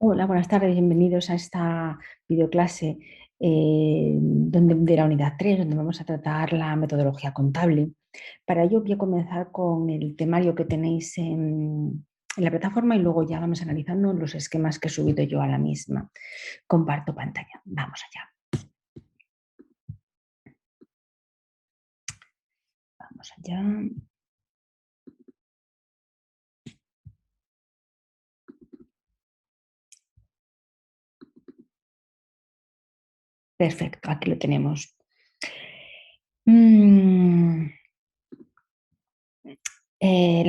Hola, buenas tardes, bienvenidos a esta videoclase de la unidad 3, donde vamos a tratar la metodología contable. Para ello voy a comenzar con el temario que tenéis en la plataforma y luego ya vamos analizando los esquemas que he subido yo a la misma. Comparto pantalla, vamos allá. Vamos allá. Perfecto, aquí lo tenemos. La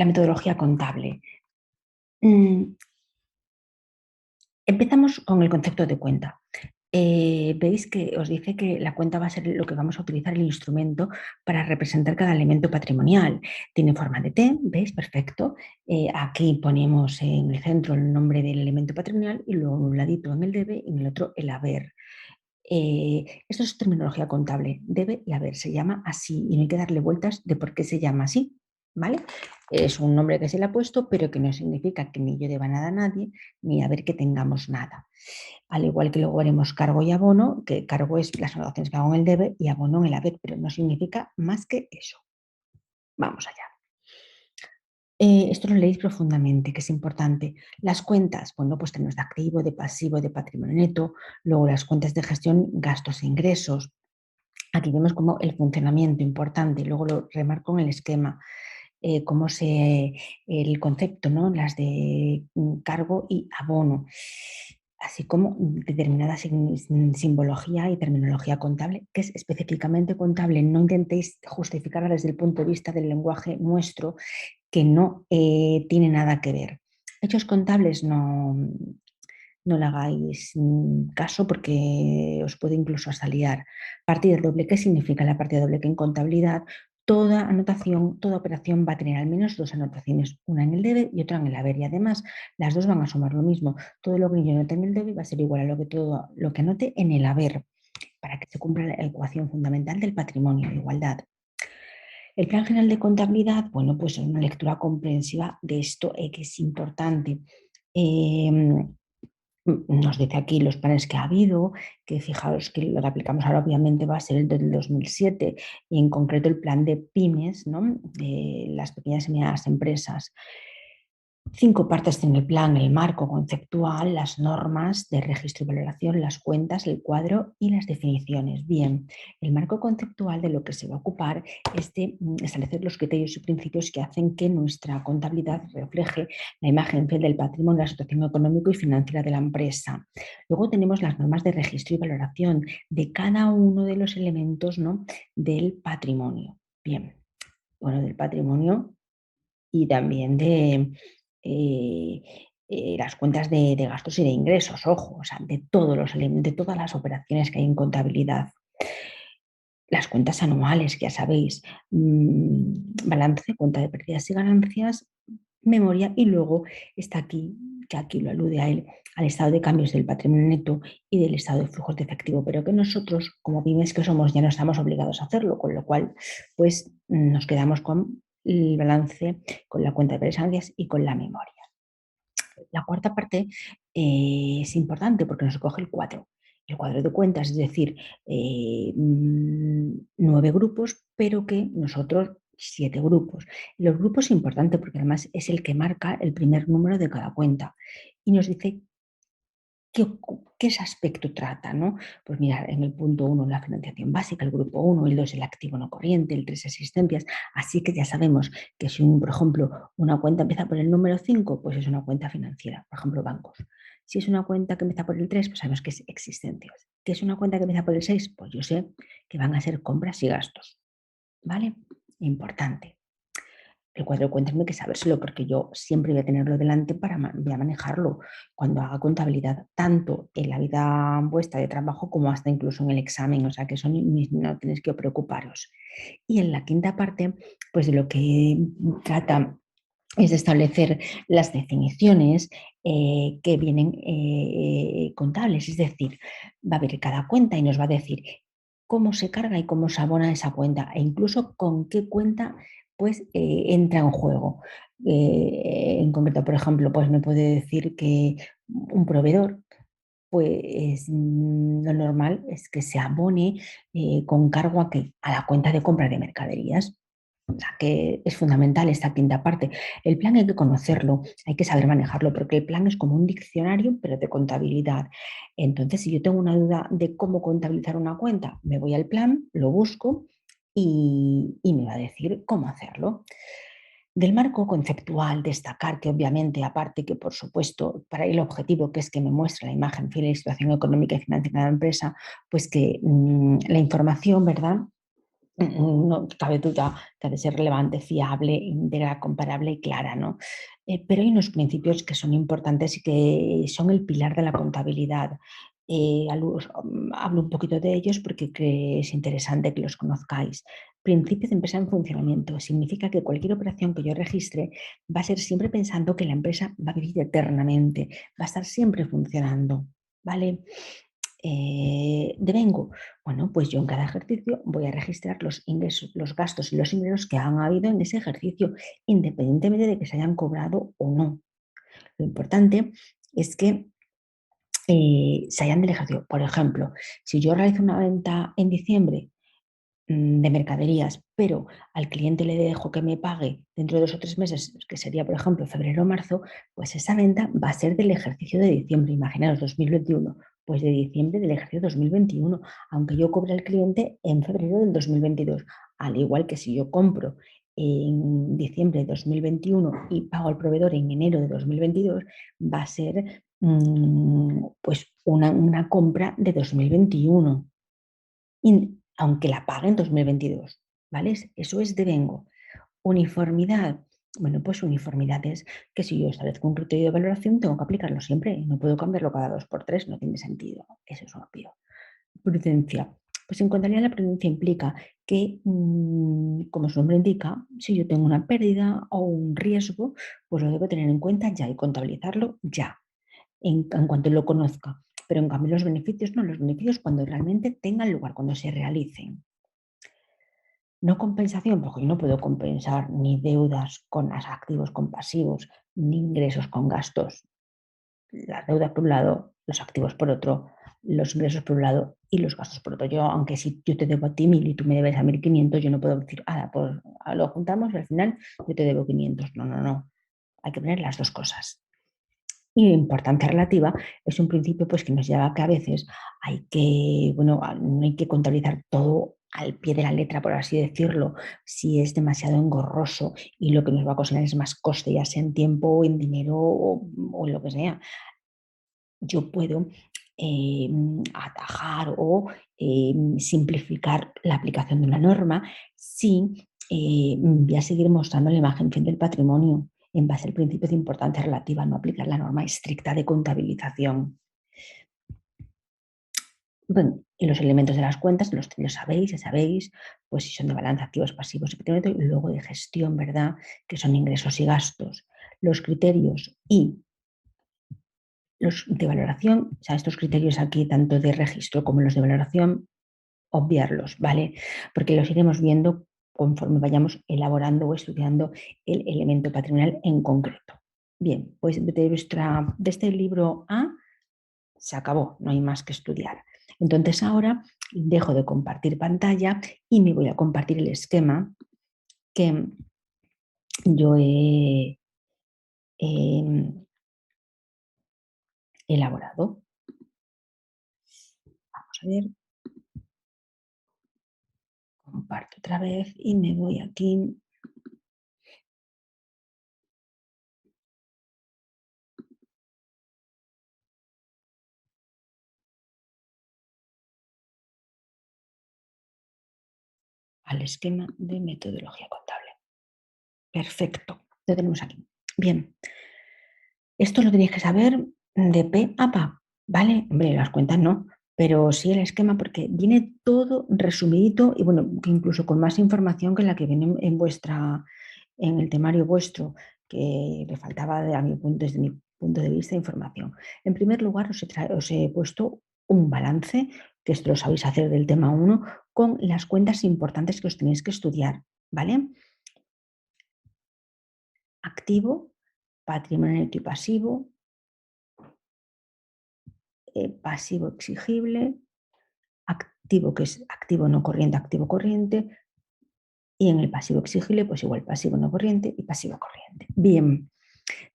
metodología contable. Empezamos con el concepto de cuenta. Veis que os dice que la cuenta va a ser lo que vamos a utilizar el instrumento para representar cada elemento patrimonial. Tiene forma de T, ¿veis? Perfecto. Aquí ponemos en el centro el nombre del elemento patrimonial y luego en un ladito en el debe y en el otro el haber. Esto es terminología contable, debe y haber, se llama así y no hay que darle vueltas de por qué se llama así, ¿vale? Es un nombre que se le ha puesto, pero que no significa que ni yo deba nada a nadie, ni a ver que tengamos nada. Al igual que luego veremos cargo y abono, que cargo es las anotaciones que hago en el debe y abono en el haber, pero no significa más que eso. Vamos allá. Esto lo leéis profundamente, que es importante. Las cuentas, bueno, pues tenemos de activo, de pasivo, de patrimonio neto, luego las cuentas de gestión, gastos e ingresos. Aquí vemos como el funcionamiento importante, luego lo remarco en el esquema, el concepto, ¿no? Las de cargo y abono, así como determinada simbología y terminología contable, que es específicamente contable. No intentéis justificarla desde el punto de vista del lenguaje nuestro, que no tiene nada que ver. Hechos contables no le hagáis caso porque os puede incluso hasta liar. Partida doble, ¿qué significa la partida doble? Que en contabilidad toda anotación, toda operación va a tener al menos dos anotaciones, una en el debe y otra en el haber. Y además las dos van a sumar lo mismo. Todo lo que yo anote en el debe va a ser igual a todo lo que anote en el haber, para que se cumpla la ecuación fundamental del patrimonio, de igualdad. El Plan General de Contabilidad, bueno, pues es una lectura comprensiva de esto que es importante. Nos dice aquí los planes que ha habido, que fijaros que lo que aplicamos ahora obviamente va a ser el del 2007 y en concreto el plan de pymes, ¿no? De las pequeñas y medianas empresas. 5 partes tiene el plan: el marco conceptual, las normas de registro y valoración, las cuentas, el cuadro y las definiciones. Bien, el marco conceptual de lo que se va a ocupar es de establecer los criterios y principios que hacen que nuestra contabilidad refleje la imagen fiel del patrimonio, la situación económico y financiera de la empresa. Luego tenemos las normas de registro y valoración de cada uno de los elementos, ¿no? Del patrimonio. Bien, bueno, del patrimonio y también de eh, las cuentas de gastos y de ingresos, ojo, o sea, de todos los elementos, de todas las operaciones que hay en contabilidad. Las cuentas anuales, que ya sabéis, balance, cuenta de pérdidas y ganancias, memoria, y luego está aquí, que aquí lo alude a él, al estado de cambios del patrimonio neto y del estado de flujos de efectivo, pero que nosotros, como pymes que somos, ya no estamos obligados a hacerlo, con lo cual, pues nos quedamos con el balance, con la cuenta de pérdidas y con la memoria. La cuarta parte es importante porque nos coge el cuadro de cuentas, es decir, 9 grupos, pero que nosotros 7 grupos. Los grupos es importante porque además es el que marca el primer número de cada cuenta y nos dice qué ese aspecto trata, ¿no? Pues mirar, en el punto 1 la financiación básica, el grupo 1, el 2 el activo no corriente, el 3 asistencias, así que ya sabemos que si, por ejemplo, una cuenta empieza por el número 5, pues es una cuenta financiera, por ejemplo, bancos. Si es una cuenta que empieza por el 3, pues sabemos que es existencias. ¿Qué es una cuenta que empieza por el 6? Pues yo sé que van a ser compras y gastos, ¿vale? Importante. El cuadro de cuentas no hay que sabérselo porque yo siempre voy a tenerlo delante voy a manejarlo cuando haga contabilidad, tanto en la vida vuestra de trabajo como hasta incluso en el examen, o sea que eso no tenéis que preocuparos. Y en la quinta parte, pues de lo que trata es de establecer las definiciones que vienen contables, es decir, va a ver cada cuenta y nos va a decir cómo se carga y cómo se abona esa cuenta e incluso con qué cuenta pues entra en juego. En concreto, por ejemplo, pues me puede decir que un proveedor, pues lo normal es que se abone con cargo a la cuenta de compra de mercaderías. O sea, que es fundamental esta quinta parte. El plan hay que conocerlo, hay que saber manejarlo, porque el plan es como un diccionario, pero de contabilidad. Entonces, si yo tengo una duda de cómo contabilizar una cuenta, me voy al plan, lo busco y me va a decir cómo hacerlo. Del marco conceptual, destacar que obviamente, aparte que por supuesto, para el objetivo que es que me muestre la imagen fiel de la situación económica y financiera de la empresa, pues que la información, ¿verdad? No cabe duda que ha de ser relevante, fiable, íntegra, comparable y clara, ¿no? Pero hay unos principios que son importantes y que son el pilar de la contabilidad. Hablo un poquito de ellos porque es interesante que los conozcáis. Principios de empresa en funcionamiento. Significa que cualquier operación que yo registre va a ser siempre pensando que la empresa va a vivir eternamente, va a estar siempre funcionando, ¿vale? Devengo. Bueno, pues yo en cada ejercicio voy a registrar los ingresos, los gastos y los ingresos que han habido en ese ejercicio, independientemente de que se hayan cobrado o no. Lo importante es que se hayan del ejercicio. Por ejemplo, si yo realizo una venta en diciembre de mercaderías, pero al cliente le dejo que me pague dentro de 2 o 3 meses, que sería, por ejemplo, febrero o marzo, pues esa venta va a ser del ejercicio de diciembre. Imaginaos, 2021, pues de diciembre del ejercicio 2021, aunque yo cobre al cliente en febrero del 2022. Al igual que si yo compro en diciembre de 2021 y pago al proveedor en enero de 2022, va a ser pues una compra de 2021 aunque la pague en 2022, ¿vale? Eso es devengo. Uniformidad. Bueno, pues uniformidad es que si yo establezco un criterio de valoración, tengo que aplicarlo siempre. No puedo cambiarlo cada 2 por 3, no tiene sentido. Eso es obvio. Prudencia. Pues en contabilidad la prudencia implica que, como su nombre indica, si yo tengo una pérdida o un riesgo, pues lo debo tener en cuenta ya y contabilizarlo ya en cuanto lo conozca. Pero en cambio los beneficios no, los beneficios cuando realmente tengan lugar, cuando se realicen. No compensación, porque yo no puedo compensar ni deudas con activos con pasivos, ni ingresos con gastos. Las deudas por un lado, los activos por otro, los ingresos por un lado y los gastos por otro. Yo, aunque si yo te debo a ti 1.000 y tú me debes a 1.500, yo no puedo decir, pues lo juntamos y al final yo te debo 500. No, no, no. Hay que poner las dos cosas. Y importancia relativa es un principio pues, que nos lleva a que a veces hay que, bueno, no hay que contabilizar todo al pie de la letra, por así decirlo, si es demasiado engorroso y lo que nos va a costar es más coste, ya sea en tiempo, o en dinero o en lo que sea. Yo puedo atajar o simplificar la aplicación de una norma si voy a seguir mostrando la imagen fin del patrimonio en base al principio de importancia relativa, no aplicar la norma estricta de contabilización. Bueno, y los elementos de las cuentas los sabéis, ya sabéis, pues si son de balance, activos, pasivos, efectivamente, y luego de gestión, ¿verdad? Que son ingresos y gastos. Los criterios y los de valoración, o sea, estos criterios aquí, tanto de registro como los de valoración, obviarlos, ¿vale? Porque los iremos viendo conforme vayamos elaborando o estudiando el elemento patrimonial en concreto. Bien, pues de este libro A se acabó, no hay más que estudiar. Entonces ahora dejo de compartir pantalla y me voy a compartir el esquema que yo he elaborado. Vamos a ver, comparto otra vez y me voy aquí al esquema de metodología contable. Perfecto, lo tenemos aquí. Bien, esto lo tenéis que saber de pe a pa, ¿vale? Hombre, las cuentas no, pero sí el esquema porque viene todo resumidito y bueno, que incluso con más información que la que viene en el temario vuestro, que le faltaba desde mi punto de vista información. En primer lugar, os he puesto un balance, que esto lo sabéis hacer del tema 1, con las cuentas importantes que os tenéis que estudiar, ¿vale? activo, patrimonio neto y pasivo, pasivo exigible, activo que es activo no corriente, activo corriente, y en el pasivo exigible, pues igual pasivo no corriente y pasivo corriente. Bien,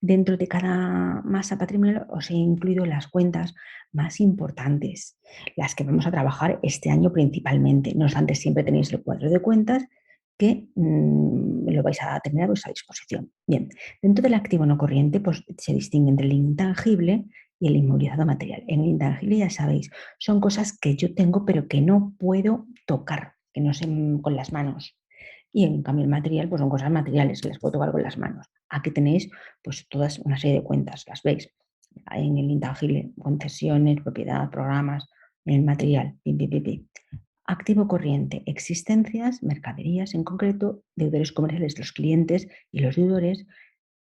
dentro de cada masa patrimonial os he incluido las cuentas más importantes, las que vamos a trabajar este año principalmente. No obstante, siempre tenéis el cuadro de cuentas que lo vais a tener a vuestra disposición. Bien, dentro del activo no corriente pues, se distingue entre el intangible y el inmovilizado material. En el intangible, ya sabéis, son cosas que yo tengo pero que no puedo tocar, que no sé con las manos. Y en cambio el material pues son cosas materiales que las puedo tocar con las manos. Aquí tenéis pues todas una serie de cuentas, las veis. En el intangible, concesiones, propiedad, programas, en el material, pim, pim, pim, pim. Activo corriente, existencias, mercaderías, en concreto, deudores comerciales, los clientes y los deudores,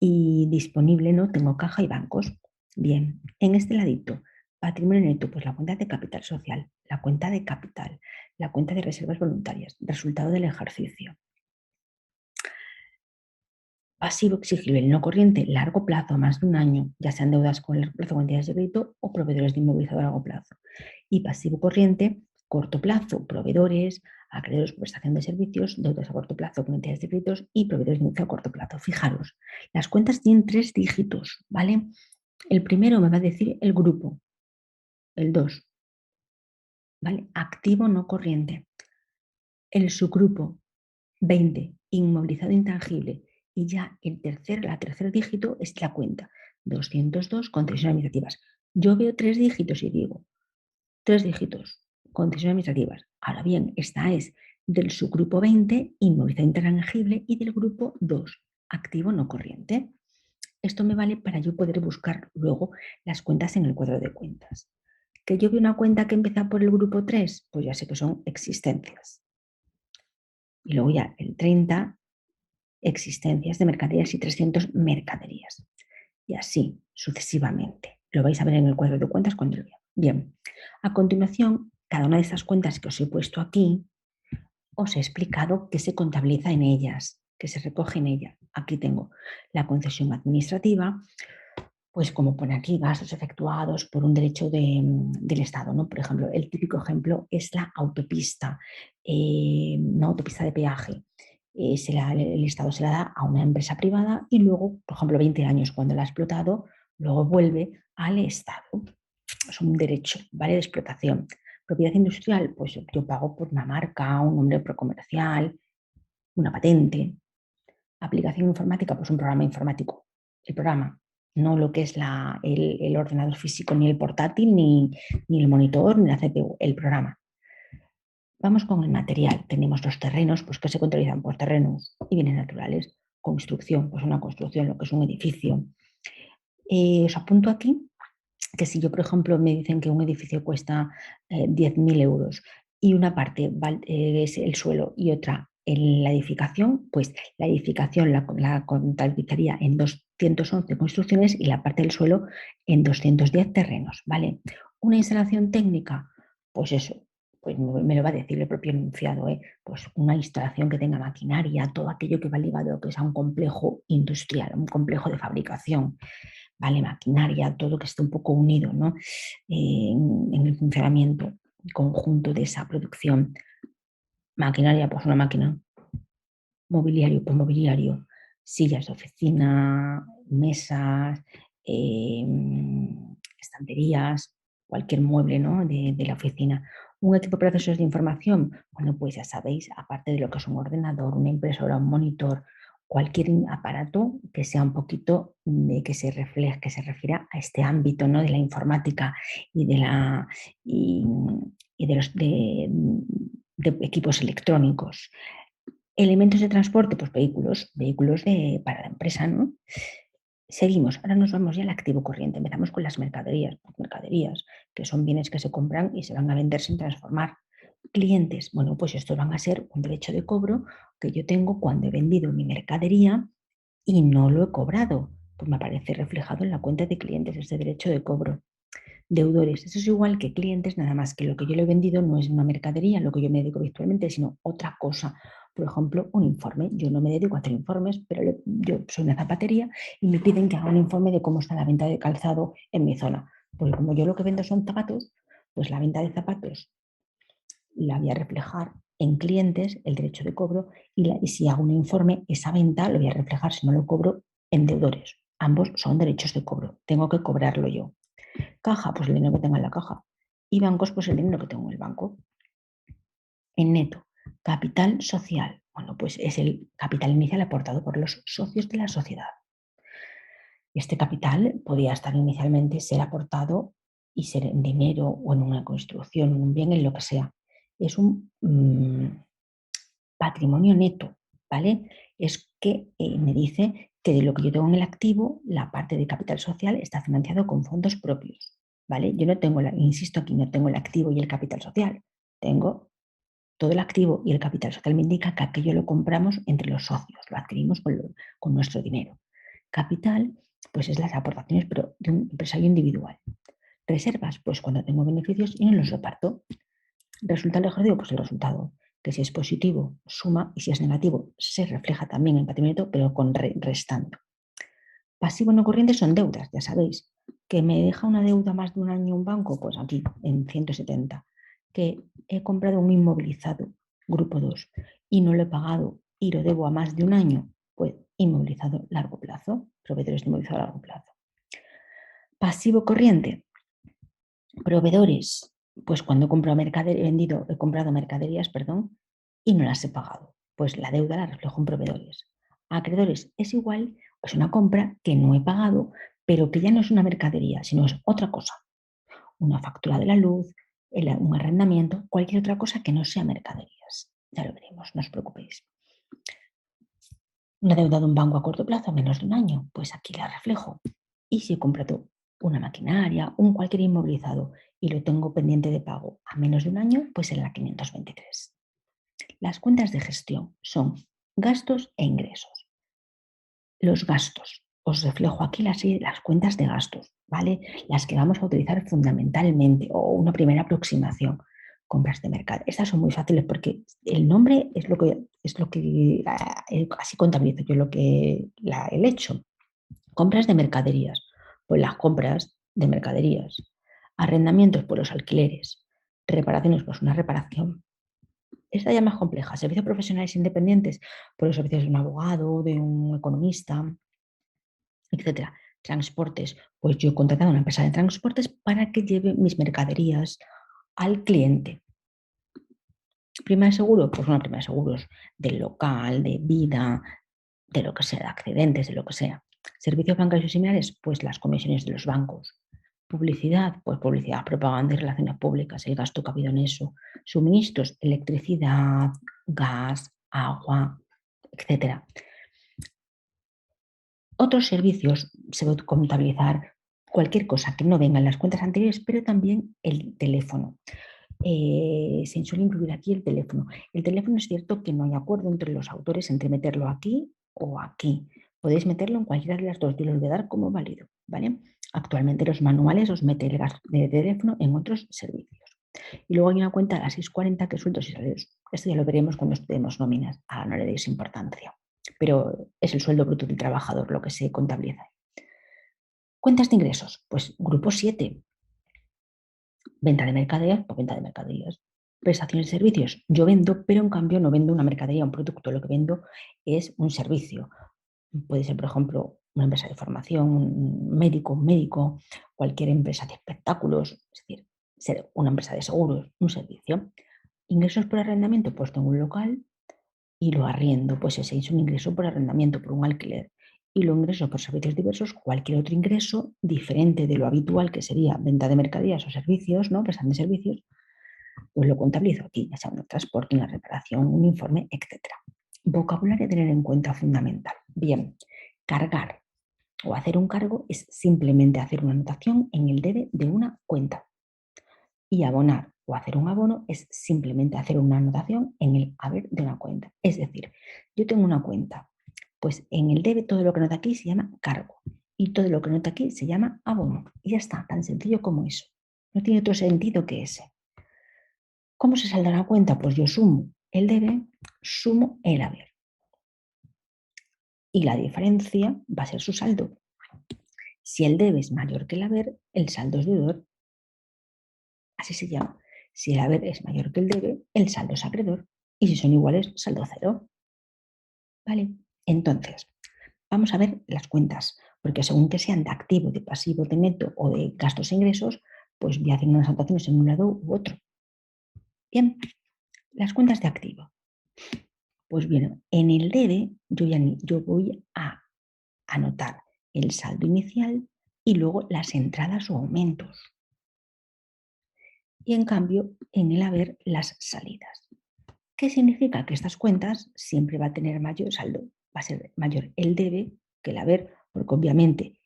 y disponible, ¿no? Tengo caja y bancos. Bien, en este ladito, patrimonio neto, pues la cuenta de capital social, la cuenta de capital, la cuenta de reservas voluntarias, resultado del ejercicio. Pasivo exigible, no corriente, largo plazo, más de un año, ya sean deudas con largo plazo, entidades de crédito o proveedores de inmovilizado a largo plazo. Y pasivo corriente, corto plazo, proveedores, acreedores por prestación de servicios, deudas a corto plazo con entidades de créditos y proveedores de inicio a corto plazo. Fijaros, las cuentas tienen 3 dígitos, ¿vale? El primero me va a decir el grupo, el 2, ¿vale? Activo no corriente. El subgrupo, 20, inmovilizado intangible. Y ya la tercer dígito es la cuenta, 202, concesiones administrativas. Yo veo 3 dígitos y digo, 3 dígitos, concesiones administrativas. Ahora bien, esta es del subgrupo 20, inmovilizado intangible, y del grupo 2, activo no corriente. Esto me vale para yo poder buscar luego las cuentas en el cuadro de cuentas. ¿Que yo veo una cuenta que empieza por el grupo 3? Pues ya sé que son existencias. Y luego ya el 30, existencias de mercaderías, y 300 mercaderías. Y así sucesivamente. Lo vais a ver en el cuadro de cuentas cuando lo vea. Bien, a continuación, cada una de estas cuentas que os he puesto aquí, os he explicado qué se contabiliza en ellas, qué se recoge en ella. Aquí tengo la concesión administrativa, pues como pone aquí, gastos efectuados por un derecho del Estado, ¿no? Por ejemplo, el típico ejemplo es la autopista, una autopista de peaje. El Estado se la da a una empresa privada y luego, por ejemplo, 20 años cuando la ha explotado, luego vuelve al Estado. Es un derecho, ¿vale? De explotación. Propiedad industrial, pues yo pago por una marca, un nombre comercial, una patente. Aplicación informática, pues un programa informático. El programa, no lo que es el ordenador físico, ni el portátil, ni el monitor, ni la CPU, el programa. Vamos con el material. Tenemos los terrenos, pues que se contabilizan por terrenos y bienes naturales. Construcción, pues una construcción, lo que es un edificio. Os apunto aquí que si yo, por ejemplo, me dicen que un edificio cuesta 10.000 euros y una parte es el suelo y otra en la edificación, pues la edificación la contabilizaría en 211 construcciones y la parte del suelo en 210 terrenos, ¿vale? Una instalación técnica, pues eso, pues me lo va a decir el propio enunciado, ¿eh? Pues una instalación que tenga maquinaria, todo aquello que va ligado a lo que es a un complejo industrial, un complejo de fabricación, ¿vale? Maquinaria, todo que esté un poco unido, ¿no? En el funcionamiento conjunto de esa producción. Maquinaria, pues una máquina. Mobiliario, pues mobiliario. Sillas de oficina, mesas, estanterías, cualquier mueble, ¿no? de la oficina. Un equipo de procesos de información, bueno, pues ya sabéis, aparte de lo que es un ordenador, una impresora, un monitor, cualquier aparato que sea un poquito que se refleje, que se refiera a este ámbito, ¿no? De la informática y y de equipos electrónicos. Elementos de transporte, pues vehículos para la empresa, ¿no? Seguimos, ahora nos vamos ya al activo corriente. Empezamos con las mercaderías, que son bienes que se compran y se van a vender sin transformar. Clientes, bueno, pues estos van a ser un derecho de cobro que yo tengo cuando he vendido mi mercadería y no lo he cobrado. Pues me aparece reflejado en la cuenta de clientes ese derecho de cobro. Deudores, eso es igual que clientes, nada más que lo que yo le he vendido no es una mercadería, lo que yo me dedico virtualmente, sino otra cosa, Por ejemplo, un informe. Yo no me dedico a hacer informes, pero yo soy una zapatería y me piden que haga un informe de cómo está la venta de calzado en mi zona. Porque como yo lo que vendo son zapatos, pues la venta de zapatos la voy a reflejar en clientes, el derecho de cobro, y si hago un informe, esa venta lo voy a reflejar, si no lo cobro, en deudores. Ambos son derechos de cobro. Tengo que cobrarlo yo. Caja, pues el dinero que tengo en la caja. Y bancos, pues el dinero que tengo en el banco. En neto, capital social. Bueno, pues es el capital inicial aportado por los socios de la sociedad. Este capital podía estar inicialmente ser aportado y ser en dinero o en una construcción, en un bien, en lo que sea. Es un patrimonio neto, ¿vale? Es que me dice que de lo que yo tengo en el activo, la parte de capital social está financiado con fondos propios, ¿vale? Yo no tengo, insisto aquí, no tengo el activo y el capital social, tengo todo el activo y el capital social me indica que aquello lo compramos entre los socios, lo adquirimos con nuestro dinero. Capital, pues es las aportaciones, pero de un empresario individual. Reservas, pues cuando tengo beneficios y no los reparto. Resultado ejercicio, pues el resultado, que si es positivo, suma, y si es negativo, se refleja también en patrimonio, pero con restando. Pasivo no corriente son deudas, ya sabéis. ¿Que me deja una deuda más de un año un banco? Pues aquí, en 170. Que he comprado un inmovilizado, grupo 2, y no lo he pagado y lo debo a más de un año, pues inmovilizado largo plazo, proveedores de inmovilizado a largo plazo. Pasivo corriente, proveedores, pues cuando he comprado mercaderías, perdón, y no las he pagado, pues la deuda la reflejo en proveedores. Acreedores es igual, es una compra que no he pagado, pero que ya no es una mercadería, sino es otra cosa. Una factura de la luz, un arrendamiento, cualquier otra cosa que no sea mercaderías. Ya lo veremos, no os preocupéis. Una deuda de un banco a corto plazo, menos de un año, pues aquí la reflejo. Y si he comprado una maquinaria, un cualquier inmovilizado y lo tengo pendiente de pago a menos de un año, pues en la 523. Las cuentas de gestión son gastos e ingresos. Los gastos, os reflejo aquí las cuentas de gastos, ¿vale? Las que vamos a utilizar fundamentalmente, o una primera aproximación. Compras de mercado. Estas son muy fáciles porque el nombre es lo que así contabilizo yo el hecho. Compras de mercaderías, pues las compras de mercaderías. Arrendamientos, pues los alquileres. Reparaciones, pues una reparación. Esta ya más compleja. Servicios profesionales independientes, por los servicios de un abogado, de un economista, etcétera. Transportes, pues yo he contratado a una empresa de transportes para que lleve mis mercaderías al cliente. Prima de seguro, pues una prima de seguros del local, de vida, de lo que sea, de accidentes, de lo que sea. Servicios bancarios y similares, pues las comisiones de los bancos. Publicidad, pues publicidad, propaganda y relaciones públicas, el gasto que ha habido en eso. Suministros, electricidad, gas, agua, etcétera. Otros servicios se puede contabilizar cualquier cosa que no venga en las cuentas anteriores, pero también el teléfono. Se suele incluir aquí el teléfono. El teléfono es cierto que no hay acuerdo entre los autores entre meterlo aquí o aquí. Podéis meterlo en cualquiera de las dos. Yo lo voy a dar como válido, ¿vale? Actualmente los manuales os meten el gasto de teléfono en otros servicios. Y luego hay una cuenta a las 640 que es sueldos y salarios. Esto ya lo veremos cuando estemos nóminas. Ahora no le deis importancia. Pero es el sueldo bruto del trabajador lo que se contabiliza. Cuentas de ingresos, pues grupo 7. Venta de mercaderías, pues venta de mercaderías. Prestaciones de servicios. Yo vendo, pero en cambio no vendo una mercadería, un producto. Lo que vendo es un servicio. Puede ser, por ejemplo, una empresa de formación, un médico, cualquier empresa de espectáculos, es decir, ser una empresa de seguros, un servicio. Ingresos por arrendamiento, pues tengo un local y lo arriendo, pues ese es un ingreso por arrendamiento, por un alquiler. Y lo ingreso por servicios diversos, cualquier otro ingreso diferente de lo habitual, que sería venta de mercaderías o servicios, ¿no? Prestación de servicios, pues lo contabilizo aquí, ya sea un transporte, una reparación, un informe, etc. Vocabulario a tener en cuenta fundamental. Bien, cargar o hacer un cargo es simplemente hacer una anotación en el debe de una cuenta. Y abonar o hacer un abono es simplemente hacer una anotación en el haber de una cuenta. Es decir, yo tengo una cuenta, pues en el debe todo lo que nota aquí se llama cargo y todo lo que nota aquí se llama abono. Y ya está, tan sencillo como eso. No tiene otro sentido que ese. ¿Cómo se salda la cuenta? Pues yo sumo el debe, sumo el haber. Y la diferencia va a ser su saldo. Si el debe es mayor que el haber, el saldo es deudor. Así se llama. Si el haber es mayor que el debe, el saldo es acreedor. Y si son iguales, saldo cero. ¿Vale? Entonces, vamos a ver las cuentas, porque según que sean de activo, de pasivo, de neto o de gastos e ingresos, pues voy a hacer unas anotaciones en un lado u otro. Bien, las cuentas de activo. Pues bien, en el debe yo voy a anotar el saldo inicial y luego las entradas o aumentos. Y en cambio, en el haber, las salidas. ¿Qué significa? Que estas cuentas siempre va a tener mayor saldo, va a ser mayor el debe que el haber, porque obviamente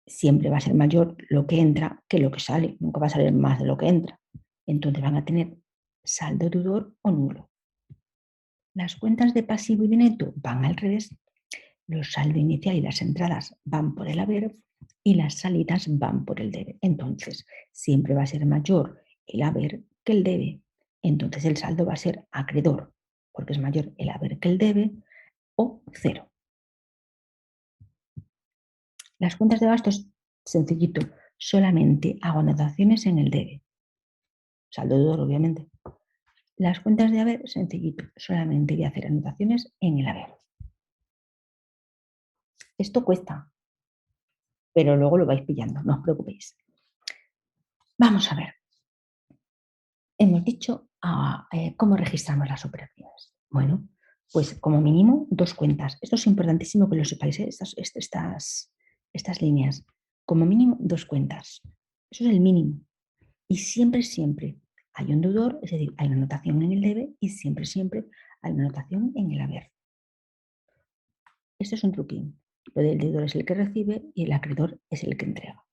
siempre va a ser mayor lo que entra que lo que sale, nunca va a salir más de lo que entra. Entonces van a tener saldo deudor o nulo. Las cuentas de pasivo y de neto van al revés. Los saldo inicial y las entradas van por el haber y las salidas van por el debe. Entonces, siempre va a ser mayor el haber que el debe. Entonces, el saldo va a ser acreedor, porque es mayor el haber que el debe, o cero. Las cuentas de gastos, sencillito, solamente hago anotaciones en el debe. Saldo deudor, obviamente. Las cuentas de haber, sencillito, solamente voy a hacer anotaciones en el haber. Esto cuesta, pero luego lo vais pillando, no os preocupéis. Vamos a ver. Hemos dicho cómo registramos las operaciones. Bueno, pues como mínimo 2 cuentas. Esto es importantísimo que lo sepáis, estas líneas. Como mínimo 2 cuentas. Eso es el mínimo. Y siempre, siempre hay un deudor, es decir, hay una anotación en el debe y siempre, siempre hay una anotación en el haber. Esto es un truquín. Lo del deudor es el que recibe y el acreedor es el que entrega.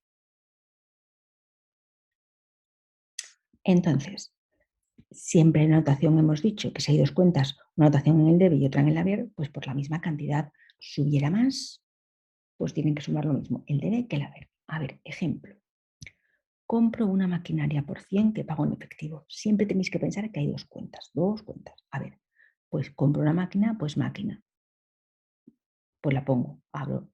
Entonces, siempre en anotación hemos dicho que si hay 2 cuentas, una anotación en el debe y otra en el haber, pues por la misma cantidad. Si hubiera más, pues tienen que sumar lo mismo, el debe que el haber. A ver, ejemplo. Compro una maquinaria por 100 que pago en efectivo. Siempre tenéis que pensar que hay 2 cuentas, 2 cuentas. A ver, pues compro una máquina, pues máquina. Pues la pongo, abro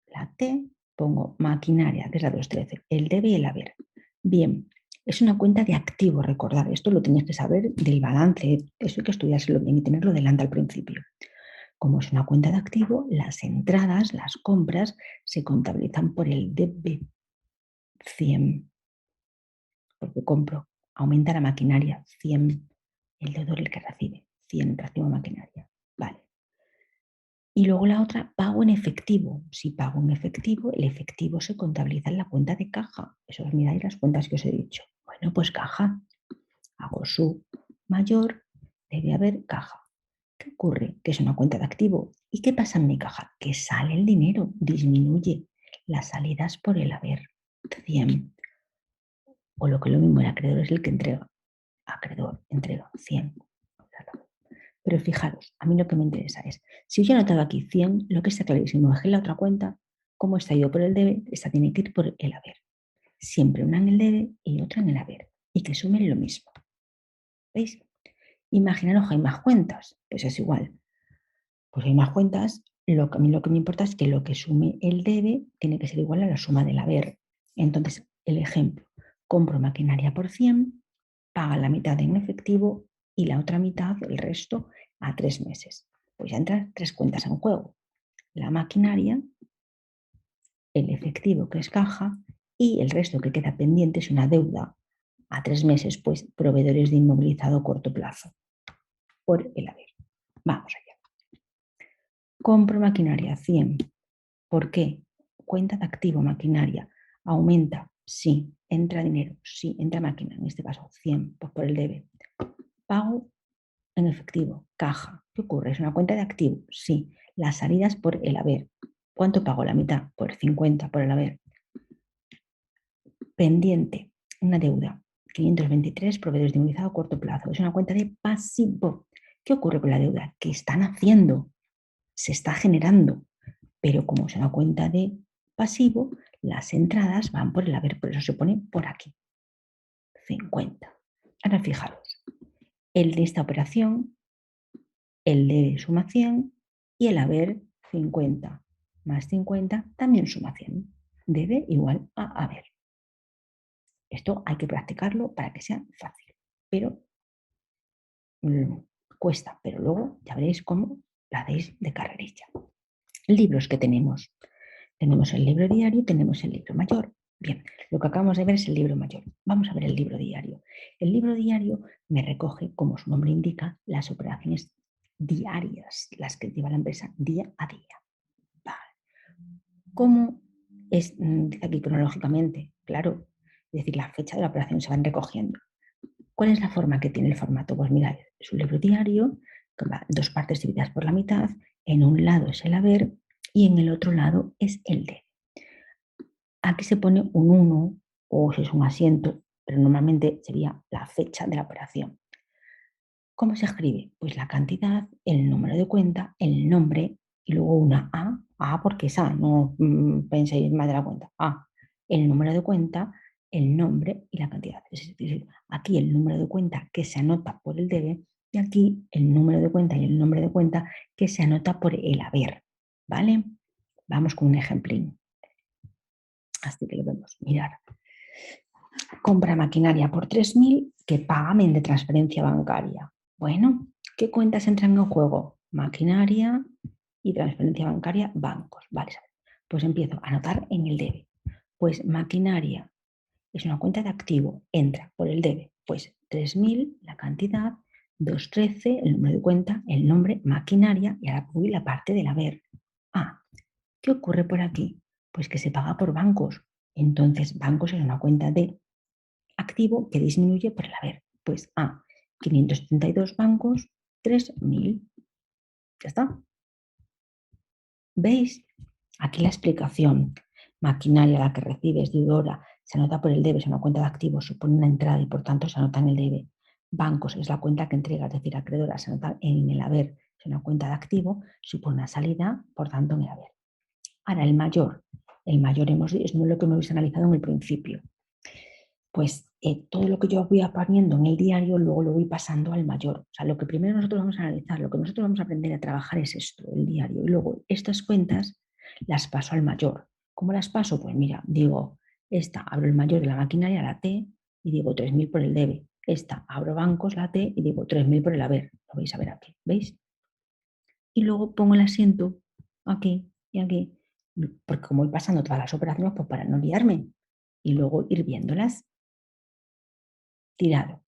la T, pongo maquinaria, que es la 213, el debe y el haber. Bien, es una cuenta de activo, recordad, esto lo tenéis que saber del balance, eso hay que estudiárselo bien y tenerlo delante al principio. Como es una cuenta de activo, las entradas, las compras, se contabilizan por el debe 100, porque compro, aumenta la maquinaria 100, el deudor el que recibe, 100 recibo maquinaria, vale. Y luego la otra, pago en efectivo. Si pago en efectivo, el efectivo se contabiliza en la cuenta de caja. Eso os miráis las cuentas que os he dicho. Bueno, pues caja. Hago su mayor, debe haber caja. ¿Qué ocurre? Que es una cuenta de activo. ¿Y qué pasa en mi caja? Que sale el dinero, disminuye las salidas por el haber. 100. O lo que es lo mismo, el acreedor es el que entrega. Acreedor, entrega 100. Pero fijaros, a mí lo que me interesa es, si yo he anotado aquí 100, lo que está clarísimo es que en la otra cuenta, como está yo por el debe, esta tiene que ir por el haber. Siempre una en el debe y otra en el haber. Y que sumen lo mismo. ¿Veis? Imaginaros que hay más cuentas. Pues es igual. Pues hay más cuentas. A mí lo que me importa es que lo que sume el debe tiene que ser igual a la suma del haber. Entonces, el ejemplo. Compro maquinaria por 100, paga la mitad en efectivo y la otra mitad, el resto, a 3 meses. Pues ya entran 3 cuentas en juego. La maquinaria, el efectivo que es caja y el resto que queda pendiente es una deuda a 3 meses, pues proveedores de inmovilizado a corto plazo por el haber. Vamos allá. Compro maquinaria 100. ¿Por qué? Cuenta de activo maquinaria. Aumenta, sí. Entra dinero, sí. Entra máquina, en este caso 100, pues por el debe. Pago en efectivo, caja. ¿Qué ocurre? ¿Es una cuenta de activo? Sí. Las salidas por el haber. ¿Cuánto pago? La mitad, por 50, por el haber. Pendiente, una deuda. 523, proveedores de inmovilizado a corto plazo. Es una cuenta de pasivo. ¿Qué ocurre con la deuda? Que están haciendo, se está generando, pero como es una cuenta de pasivo, las entradas van por el haber, por eso se pone por aquí. 50. Ahora fijaros, el de esta operación el debe suma 100 y el haber 50 más 50 también suma 100. Debe igual a haber. Esto hay que practicarlo para que sea fácil, pero cuesta, pero luego ya veréis cómo la hacéis de carrerilla. Libros que tenemos. Tenemos el libro diario y tenemos el libro mayor. Bien, lo que acabamos de ver es el libro mayor. Vamos a ver el libro diario. El libro diario me recoge, como su nombre indica, las operaciones diarias, las que lleva la empresa día a día. Vale. ¿Cómo es? Dice aquí cronológicamente, claro. Es decir, la fecha de la operación se van recogiendo. ¿Cuál es la forma que tiene el formato? Pues mirad, es un libro diario, con dos partes divididas por la mitad. En un lado es el haber y en el otro lado es el de. Aquí se pone un 1 o si es un asiento, pero normalmente sería la fecha de la operación. ¿Cómo se escribe? Pues la cantidad, el número de cuenta, el nombre y luego una A porque es A, no penséis más de la cuenta. A, el número de cuenta, el nombre y la cantidad. Es decir, aquí el número de cuenta que se anota por el debe y aquí el número de cuenta y el nombre de cuenta que se anota por el haber. ¿Vale? Vamos con un ejemplín. Así que lo vemos. Mirar. Compra maquinaria por 3.000 que paga mediante transferencia bancaria. Bueno, ¿qué cuentas entran en juego? Maquinaria y transferencia bancaria, bancos. Vale, pues empiezo a anotar en el debe. Pues maquinaria es una cuenta de activo, entra por el debe. Pues 3.000, la cantidad, 213, el número de cuenta, el nombre, maquinaria y ahora voy la parte del haber. ¿Qué ocurre por aquí? Pues que se paga por bancos. Entonces, bancos es una cuenta de activo que disminuye por el haber. Pues 572 bancos, 3.000. Ya está. ¿Veis? Aquí la explicación. Maquinaria, la que recibes, deudora, se anota por el debe, es una cuenta de activos, supone una entrada y por tanto se anota en el debe. Bancos es la cuenta que entrega, es decir, acreedora, se anota en el haber, es una cuenta de activo, supone una salida, por tanto en el haber. Ahora, el mayor. El mayor es lo que hemos analizado en el principio. Pues todo lo que yo voy aprendiendo en el diario, luego lo voy pasando al mayor. O sea, lo que primero nosotros vamos a analizar, lo que nosotros vamos a aprender a trabajar es esto, el diario. Y luego estas cuentas las paso al mayor. ¿Cómo las paso? Pues mira, digo, esta abro el mayor de la maquinaria, la T, y digo 3.000 por el debe. Esta abro bancos, la T, y digo 3.000 por el haber. Lo vais a ver aquí, ¿veis? Y luego pongo el asiento aquí y aquí, porque como voy pasando todas las operaciones, pues para no liarme y luego ir viéndolas. Tirado.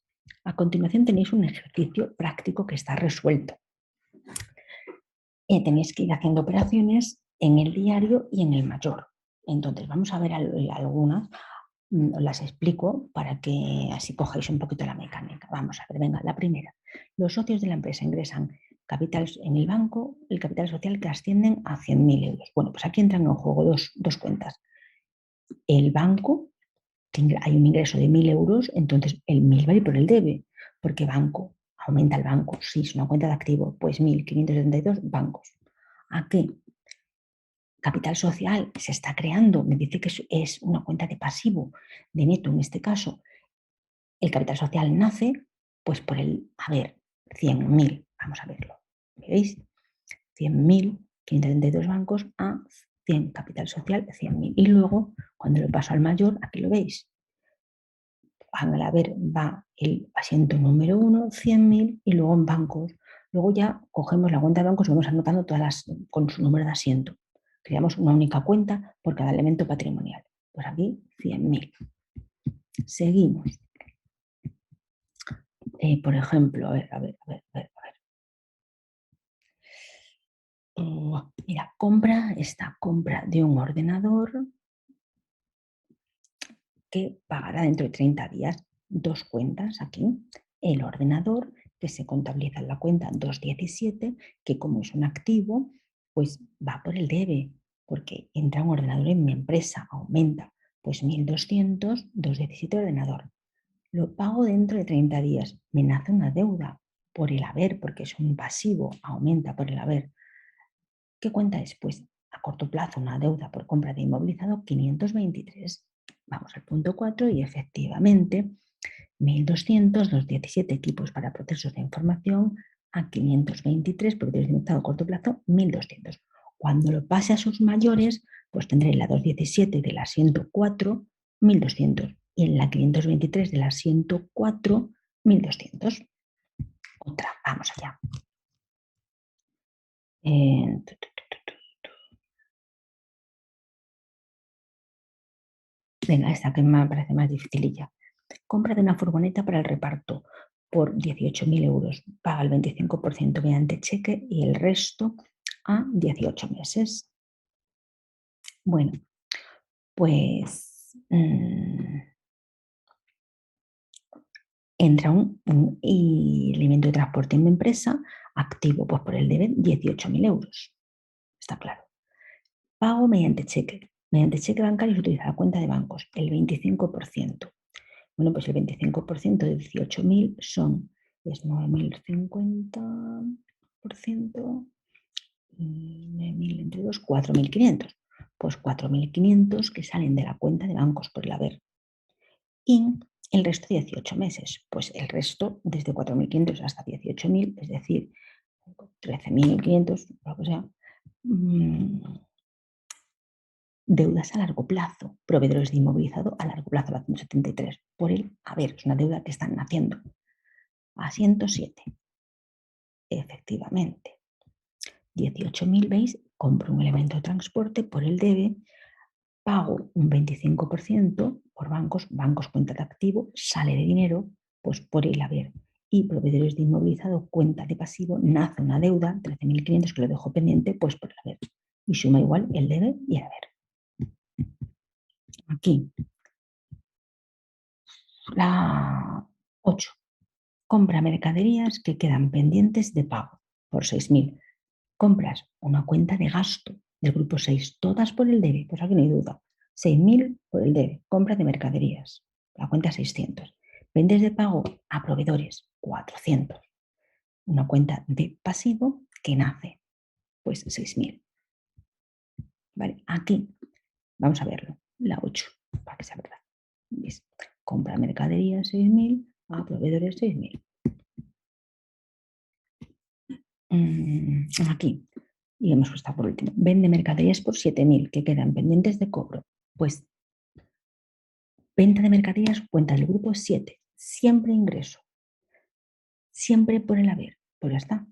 A continuación tenéis un ejercicio práctico que está resuelto. Tenéis que ir haciendo operaciones en el diario y en el mayor. Entonces vamos a ver algunas, las explico para que así cojáis un poquito la mecánica. Vamos a ver, venga, la primera. Los socios de la empresa ingresan capital en el banco, el capital social que ascienden a 100.000 euros. Bueno, pues aquí entran en juego dos cuentas. El banco, hay un ingreso de 1.000 euros, entonces el 1.000 va a ir por el debe, porque banco, aumenta el banco, si es una cuenta de activo, pues 1.572 bancos. ¿A qué? Capital social se está creando, me dice que es una cuenta de pasivo, de neto en este caso. El capital social nace pues por el, 100.000, vamos a verlo, ¿veis? 100.000, 532 bancos a 100, capital social 100.000. Y luego, cuando lo paso al mayor, aquí lo veis, al haber va el asiento número 1, 100.000, y luego en bancos. Luego ya cogemos la cuenta de bancos y vamos anotando todas con su número de asiento. Creamos una única cuenta por cada elemento patrimonial. Pues aquí 100.000. Seguimos. Por ejemplo, a ver. Mira, compra de un ordenador que pagará dentro de 30 días. Dos cuentas aquí. El ordenador que se contabiliza en la cuenta 217, que como es un activo, pues va por el debe, porque entra un ordenador en mi empresa, aumenta, pues 1.200, 217 ordenador. Lo pago dentro de 30 días. Me nace una deuda por el haber, porque es un pasivo, aumenta por el haber. ¿Qué cuenta es? Pues a corto plazo una deuda por compra de inmovilizado 523. Vamos al punto 4 y efectivamente 1.200, 217 equipos para procesos de información a 523, propietarios de mercado a corto plazo, 1.200. Cuando lo pase a sus mayores, pues tendré la 217 de la 104, 1.200. Y en la 523 de la 104, 1.200. Otra, vamos allá. Venga, esta que me parece más dificililla. Compra de una furgoneta para el reparto por 18.000 euros. Paga el 25% mediante cheque y el resto a 18 meses. Bueno, pues entra un elemento de transporte en mi empresa activo pues por el debe 18.000 euros. Está claro. Pago mediante cheque. Mediante cheque bancario se utiliza la cuenta de bancos, el 25%. Bueno, pues el 25% de 18.000 es 9.050% y 9.000 entre 2, 4.500. Pues 4.500 que salen de la cuenta de bancos por el haber. Y el resto 18 meses. Pues el resto desde 4.500 hasta 18.000, es decir, 13.500, lo que sea, deudas a largo plazo, proveedores de inmovilizado a largo plazo, la 173, por el haber, es una deuda que están haciendo. A 107, efectivamente. 18.000, ¿veis? Compro un elemento de transporte por el debe, pago un 25% por bancos, bancos cuenta de activo, sale de dinero, pues por el haber. Y proveedores de inmovilizado, cuenta de pasivo, nace una deuda, 13.500 que lo dejo pendiente, pues por el haber. Y suma igual el debe y el haber. Aquí, la 8. Compra mercaderías que quedan pendientes de pago por 6.000. Compras una cuenta de gasto del grupo 6, todas por el debe, pues aquí no hay duda. 6.000 por el debe, compra de mercaderías, la cuenta 600. Vendes de pago a proveedores, 400. Una cuenta de pasivo que nace, pues 6.000. Vale, aquí vamos a verlo, la 8, para que sea verdad. ¿Ves? Compra mercaderías 6.000, a proveedores 6.000. Aquí, y hemos puesto por último, vende mercaderías por 7.000 que quedan pendientes de cobro. Pues venta de mercaderías, cuenta del grupo 7, siempre ingreso, siempre por el haber, pues ya está.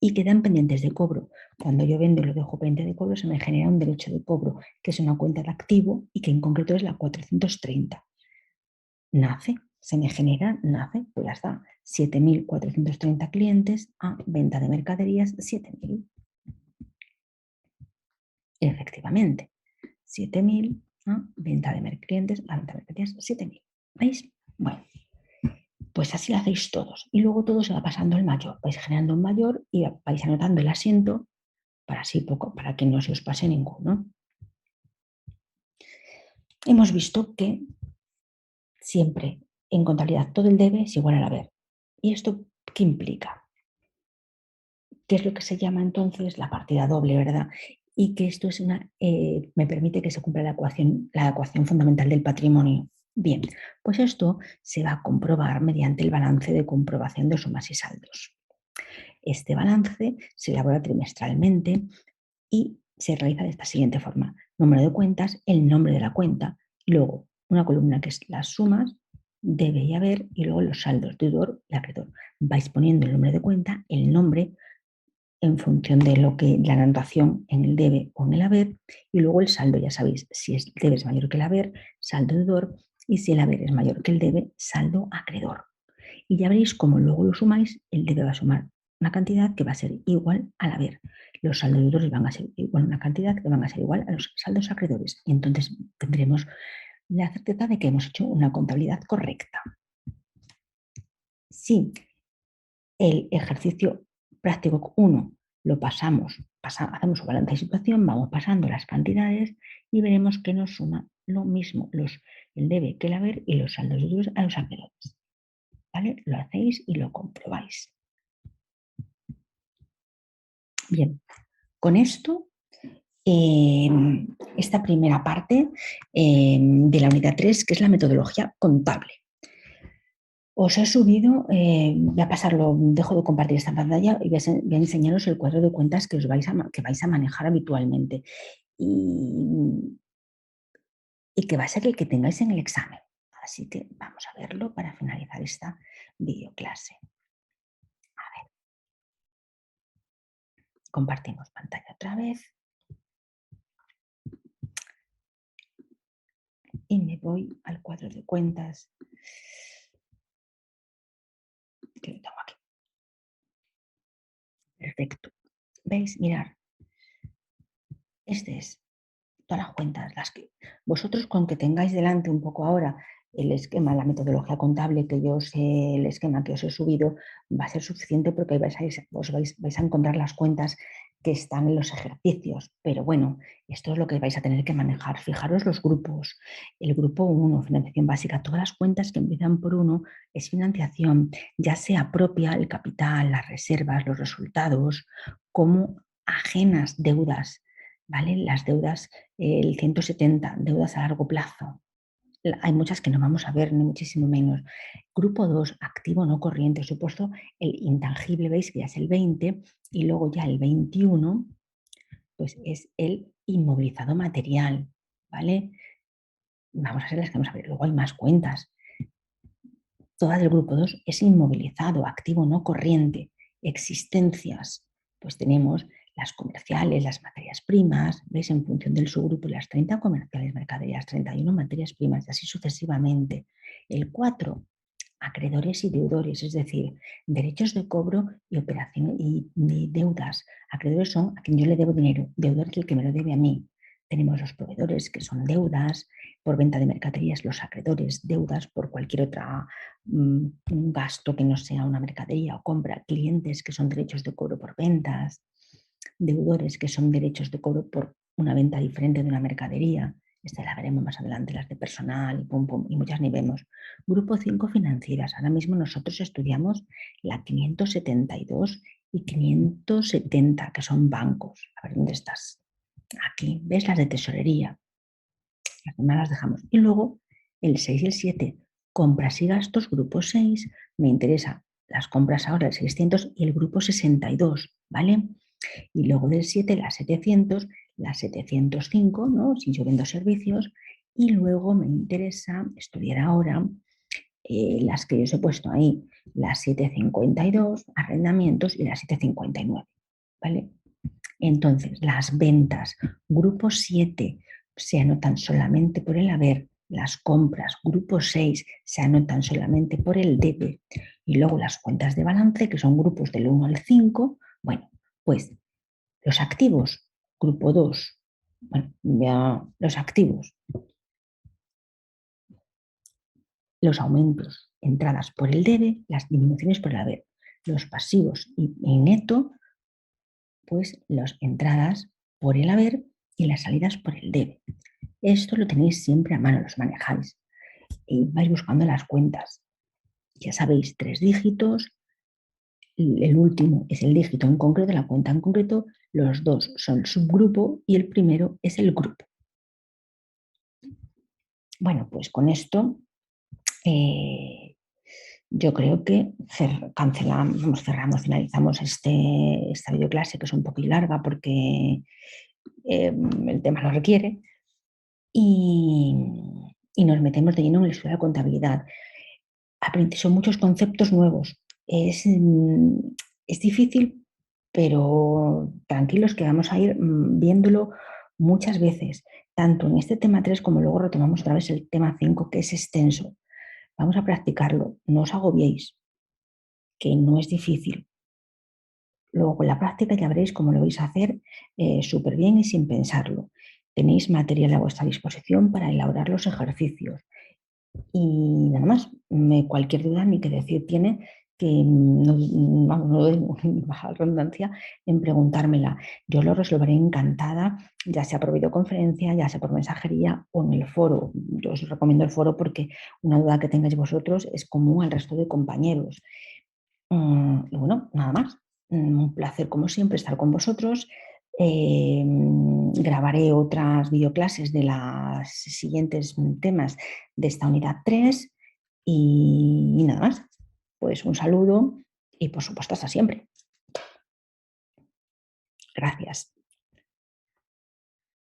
Y quedan pendientes de cobro. Cuando yo vendo y lo dejo pendiente de cobro, se me genera un derecho de cobro, que es una cuenta de activo y que en concreto es la 430. Nace, se me genera, nace, pues ya está. 7.430 clientes a venta de mercaderías, 7.000. Efectivamente, 7.000 a venta de clientes, a venta de mercaderías, 7.000. ¿Veis? Bueno, pues así lo hacéis todos. Y luego todo se va pasando el mayor. Vais generando un mayor y vais anotando el asiento para así poco, para que no se os pase ninguno. Hemos visto que siempre en contabilidad todo el debe es igual al haber. ¿Y esto qué implica? ¿Qué es lo que se llama entonces la partida doble, verdad? Y que esto es me permite que se cumpla la ecuación fundamental del patrimonio. Bien, pues esto se va a comprobar mediante el balance de comprobación de sumas y saldos. Este balance se elabora trimestralmente y se realiza de esta siguiente forma. Número de cuentas, el nombre de la cuenta, luego una columna que es las sumas, debe y haber, y luego los saldos, deudor y acreedor. Vais poniendo el número de cuenta, el nombre, en función de lo que la anotación en el debe o en el haber, y luego el saldo, ya sabéis, si el debe es mayor que el haber, saldo deudor, y si el haber es mayor que el debe, saldo acreedor. Y ya veréis cómo luego lo sumáis, el debe va a sumar una cantidad que va a ser igual al haber. Los saldos deudores van a ser igual a una cantidad que van a ser igual a los saldos acreedores. Y entonces tendremos la certeza de que hemos hecho una contabilidad correcta. Si el ejercicio práctico 1 lo pasamos, hacemos un balance de situación, vamos pasando las cantidades y veremos que nos suma lo mismo el debe que el haber y los saldos deudores a los acreedores. ¿Vale? Lo hacéis y lo comprobáis. Bien, con esto, esta primera parte de la unidad 3, que es la metodología contable. Os he subido, voy a pasarlo, dejo de compartir esta pantalla y voy a enseñaros el cuadro de cuentas que, que vais a manejar habitualmente y que va a ser el que tengáis en el examen. Así que vamos a verlo para finalizar esta videoclase. Compartimos pantalla otra vez y me voy al cuadro de cuentas que lo tengo aquí. Perfecto. ¿Veis? Mirar. Este es todas las cuentas, las que vosotros con que tengáis delante un poco ahora el esquema, la metodología contable que yo sé, el esquema que os he subido, va a ser suficiente porque vais a encontrar las cuentas que están en los ejercicios. Pero bueno, esto es lo que vais a tener que manejar. Fijaros los grupos. El grupo 1, financiación básica, todas las cuentas que empiezan por 1 es financiación, ya sea propia, el capital, las reservas, los resultados, como ajenas deudas, ¿vale? Las deudas, el 170, deudas a largo plazo. Hay muchas que no vamos a ver, ni muchísimo menos. Grupo 2, activo no corriente, supuesto el intangible, veis que ya es el 20, y luego ya el 21, pues es el inmovilizado material, ¿vale? Vamos a ser las que vamos a ver. Luego hay más cuentas. Toda del grupo 2 es inmovilizado, activo no corriente. Existencias, pues tenemos las comerciales, las materias primas, veis en función del subgrupo, las 30 comerciales, mercaderías, 31 materias primas y así sucesivamente. El 4, acreedores y deudores, es decir, derechos de cobro y operación y deudas. Acreedores son a quien yo le debo dinero, deudor es el que me lo debe a mí. Tenemos los proveedores, que son deudas por venta de mercaderías, los acreedores, deudas por cualquier otra un gasto que no sea una mercadería o compra, clientes, que son derechos de cobro por ventas, deudores, que son derechos de cobro por una venta diferente de una mercadería. Esta la veremos más adelante, las de personal y pum, pum, y muchas ni vemos. Grupo 5, financieras. Ahora mismo nosotros estudiamos la 572 y 570, que son bancos. A ver, ¿dónde estás? Aquí, ¿ves las de tesorería? Las demás las dejamos. Y luego el 6 y el 7, compras y gastos, grupo 6, me interesa las compras ahora, el 600 y el grupo 62, ¿vale? Y luego del 7, las 700, las 705, ¿no? Si yo vendo servicios. Y luego me interesa estudiar ahora las que yo os he puesto ahí, las 752, arrendamientos y las 759, ¿vale? Entonces, las ventas, grupo 7, se anotan solamente por el haber, las compras, grupo 6, se anotan solamente por el debe, y luego las cuentas de balance, que son grupos del 1 al 5, bueno, pues los activos, grupo 2, bueno, ya los activos, los aumentos, entradas por el debe, las disminuciones por el haber, los pasivos y neto, pues las entradas por el haber y las salidas por el debe. Esto lo tenéis siempre a mano, los manejáis y vais buscando las cuentas. Ya sabéis, 3 dígitos, el último es el dígito en concreto, la cuenta en concreto, los dos son el subgrupo y el primero es el grupo. Bueno, pues con esto yo creo que cerramos, finalizamos esta videoclase, que es un poquito larga porque el tema lo requiere, y, y nos metemos de lleno en el estudio de la contabilidad. Son muchos conceptos nuevos. Es difícil, pero tranquilos que vamos a ir viéndolo muchas veces, tanto en este tema 3 como luego retomamos otra vez el tema 5, que es extenso. Vamos a practicarlo, no os agobiéis, que no es difícil. Luego con la práctica ya veréis cómo lo vais a hacer súper bien y sin pensarlo. Tenéis material a vuestra disposición para elaborar los ejercicios. Y nada más, cualquier duda ni que decir tiene que no doy baja redundancia en preguntármela. Yo lo resolveré encantada, ya sea por videoconferencia, ya sea por mensajería o en el foro. Yo os recomiendo el foro porque una duda que tengáis vosotros es común al resto de compañeros. Y bueno, nada más. Un placer como siempre estar con vosotros. Grabaré otras videoclases de los siguientes temas de esta unidad 3 Y nada más. Pues un saludo y por supuesto hasta siempre. Gracias.